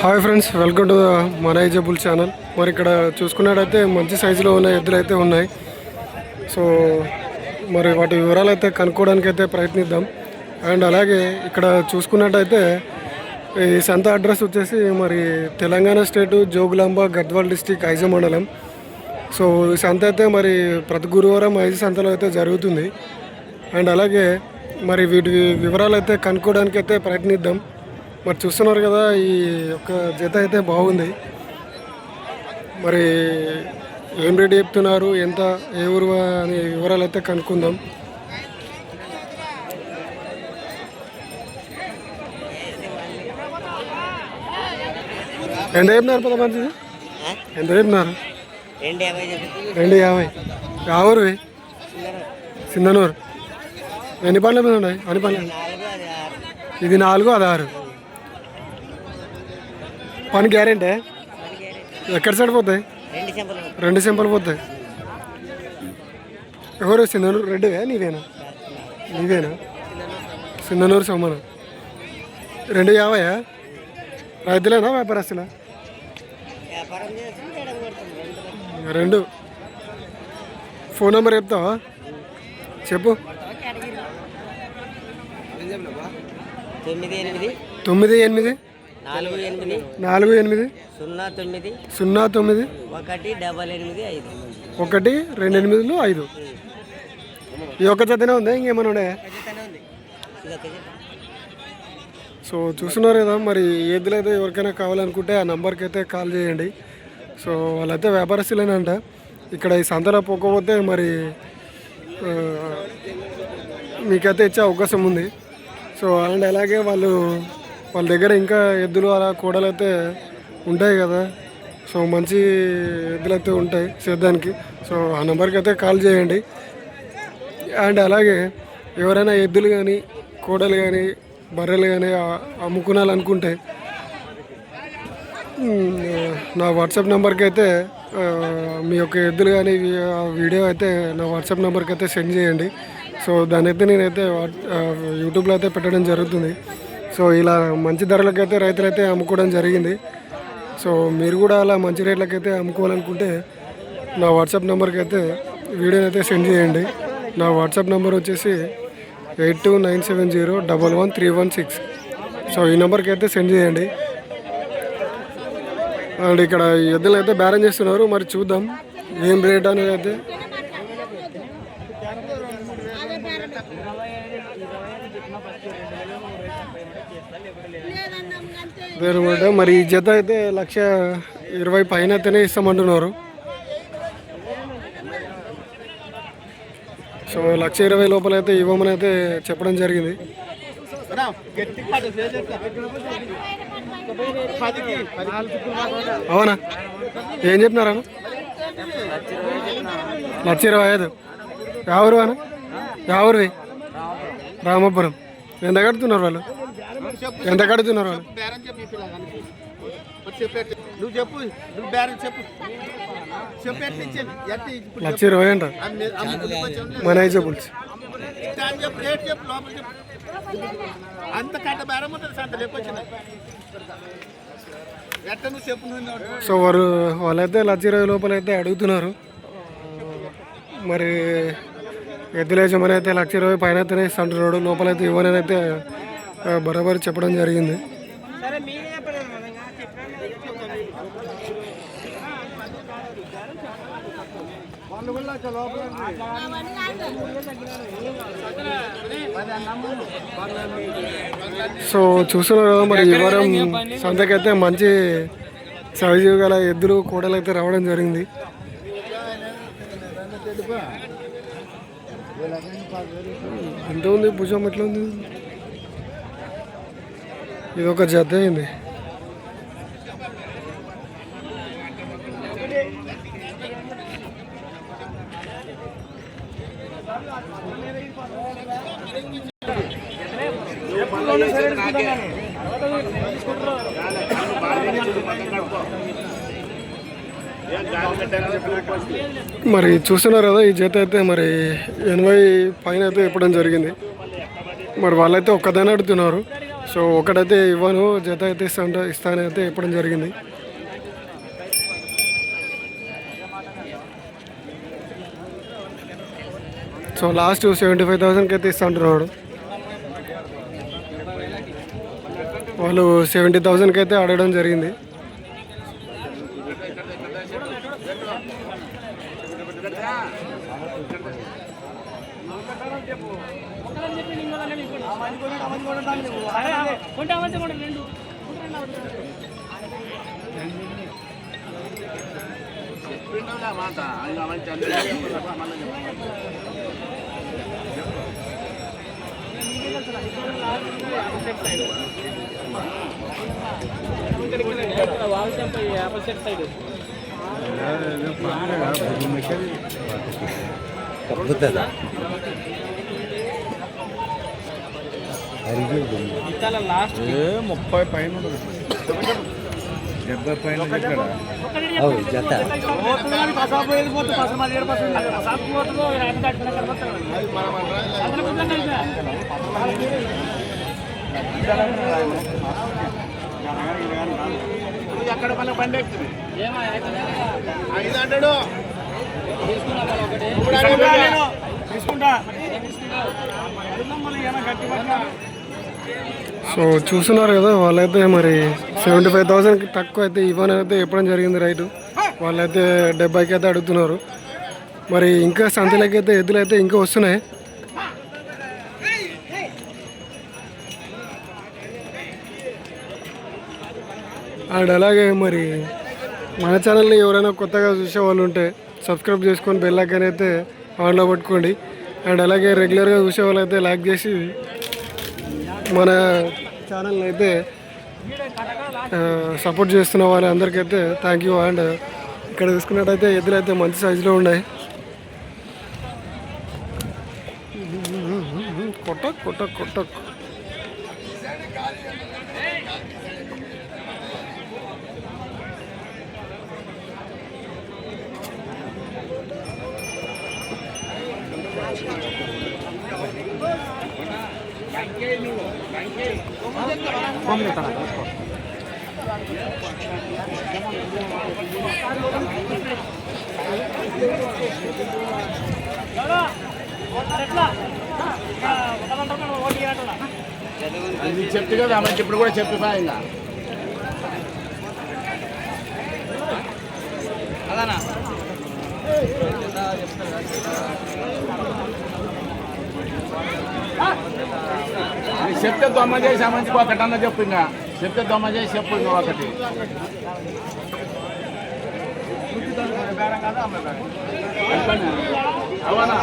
Hi friends, welcome to మన ఏజబుల్ channel. మరి ఇక్కడ చూసుకున్నట్టయితే మంచి సైజులో ఉన్న ఎద్దులు అయితే ఉన్నాయి. సో మరి వాటి వివరాలు అయితే కనుక్కోవడానికి అయితే ప్రయత్నిద్దాం. అండ్ అలాగే ఇక్కడ చూసుకున్నట్టయితే ఈ సంత అడ్రస్ వచ్చేసి మరి తెలంగాణ స్టేటు జోగులాంబ గద్వాల్ డిస్టిక్ ఐజ మండలం. సో ఈ సంత అయితే మరి ప్రతి గురువారం ఐజ సంతలో అయితే జరుగుతుంది. అండ్ అలాగే మరి వీటి వివరాలు అయితే కనుక్కోవడానికి అయితే ప్రయత్నిద్దాం. మరి చూస్తున్నారు కదా, ఈ యొక్క జత అయితే బాగుంది. మరి ఏం రేట్ చెప్తున్నారు, ఎంత, ఏ ఊరు అనే వివరాలు అయితే కనుక్కుందాం. ఎంత చెప్తున్నారు పద మంచిది? ఎంత చెప్తున్నారు? 250. ఊరువి? సింధనూరు. ఎన్ని పనుల మీద ఉన్నాయి? అన్ని పనులు. ఇది 4, అది 6. పని గ్యారెంటీ? ఎక్కడ సైడ్ పోతాయి? 2 సింపుల్ పోతాయి. ఎవరు? సింధనూరు రెడ్డివే? నీవేనా? సింధనూరు సమ్మను. 250. రైతులేనా వ్యాపారస్తులా? 2. ఫోన్ నెంబర్ చెప్తావా? చెప్పు. 98 48 48 09 09 1 2 8 5. ఈ ఒక్క జతనే ఉందా, ఇంకేమైనా ఉన్నాయా? సో చూస్తున్నారు కదా, మరి ఎద్దులు అయితే ఎవరికైనా కావాలనుకుంటే ఆ నెంబర్కి అయితే కాల్ చేయండి. సో వాళ్ళైతే వ్యాపారస్తులేనంట. ఇక్కడ ఈ సంతలో పోకపోతే మరి మీకైతే ఇచ్చే అవకాశం ఉంది. సో అండ్ అలాగే వాళ్ళ దగ్గర ఇంకా ఎద్దులు అలా కోడలు అయితే ఉంటాయి కదా. సో మంచి ఎద్దులు అయితే ఉంటాయి సేద్యానికి. సో ఆ నెంబర్కి అయితే కాల్ చేయండి. అండ్ అలాగే ఎవరైనా ఎద్దులు కానీ కోడలు కానీ బర్రెలు కానీ అమ్ముకునాలనుకుంటే నా వాట్సాప్ నెంబర్కి అయితే మీ యొక్క ఎద్దులు కానీ వీడియో అయితే నా వాట్సాప్ నెంబర్కి అయితే సెండ్ చేయండి. సో దాని అయితే నేనైతే యూట్యూబ్లో అయితే పెట్టడం జరుగుతుంది. సో ఇలా మంచి ధరలకైతే రైతులైతే అమ్ముకోవడం జరిగింది. సో మీరు కూడా అలా మంచి రేట్లకైతే అమ్ముకోవాలనుకుంటే నా వాట్సాప్ నెంబర్కి అయితే వీడియోని అయితే సెండ్ చేయండి. నా వాట్సాప్ నెంబర్ వచ్చేసి 8297011316. సో ఈ నెంబర్కి అయితే సెండ్ చేయండి. అండ్ ఇక్కడ ఎద్దులు అయితే బేరం చేస్తున్నారు. మరి చూద్దాం ఏం రేట్ అనేది అయితే. అనమాట. మరి ఈ జత అయితే 1,20,000 పైన అయితేనే ఇస్తామంటున్నారు. సో 1,20,000 లోపల అయితే ఇవ్వమని అయితే చెప్పడం జరిగింది. అవునా? ఏం చెప్పినారా? 1,25,000. ఎవరు అన్న? ఎవరివి? రామపురం. ఎంత కడుతున్నారు వాళ్ళు? 1,20,000. అంట మన ఏజబుల్స్. సో వాళ్ళైతే 1,20,000 లోపల అయితే అడుగుతున్నారు. మరి ఎద్దులేజమని అయితే 1,20,000 పైన అయితేనే ఇస్తుంటున్నాడు. లోపలైతే ఇవ్వని అయితే బరాబరి చెప్పడం జరిగింది. సో చూస్తున్నారు కదా, మరి ఈ వారం సంతకైతే మంచి సైజు గల ఎద్దులు కోడలు అయితే రావడం జరిగింది. ఎంత ఉంది భుజం, ఎట్లా ఉంది? ఇది ఒక జత అయింది. మరి చూస్తున్నారు కదా, ఈ జత అయితే మరి 80 పైన అయితే ఇవ్వడం జరిగింది. మరి వాళ్ళైతే ఒక్కదాన్ని అడుగుతున్నారు. సో సో ఒకటైతే ఇవ్వను, జత అయితే ఇస్తానైతే చెప్పడం జరిగింది. సో లాస్ట్ 75,000కి అయితే ఇస్తా అంటున్నాడు. వాళ్ళు 70,000కి అయితే అడగడం జరిగింది. లాస్ట్ 30 పైన 70 పైన జత అక్కడ మన బండి ఎక్కుతుంది 500 తీసుకుంటా. సో చూస్తున్నారు కదా, వాళ్ళైతే మరి 75,000కి తక్కువ అయితే ఇవ్వని అయితే చెప్పడం జరిగింది రైతు. వాళ్ళైతే 70కి అయితే అడుగుతున్నారు. మరి ఇంకా సంతలకి అయితే ఎద్దులు అయితే ఇంకా వస్తున్నాయి. అండ్ అలాగే మరి మన ఛానల్ని ఎవరైనా కొత్తగా చూసే వాళ్ళు ఉంటే సబ్స్క్రైబ్ చేసుకొని బెల్ ఐకాన్ అయితే ఆన్లో పెట్టుకోండి. అండ్ అలాగే రెగ్యులర్గా చూసే వాళ్ళు అయితే లైక్ చేసి మన ఛానల్ని అయితే సపోర్ట్ చేస్తున్న వాళ్ళందరికైతే థ్యాంక్ యూ. అండ్ ఇక్కడ చూసుకున్నట్టయితే ఎద్దులు అయితే మంచి సైజులో ఉన్నాయి. కొట్టక్ కొట్టక్ కొట్టక్ చెప్తే కదా మంచి ఇప్పుడు కూడా చెప్పిపా ఇంకా అదానా చెప్తే దొమ్మ చేసి ఆ మంచికి ఒకటన్నా చెప్పు. ఇంకా చెప్తే దొమ్మ చేసి చెప్పు ఇంకా ఒకటి. అవునా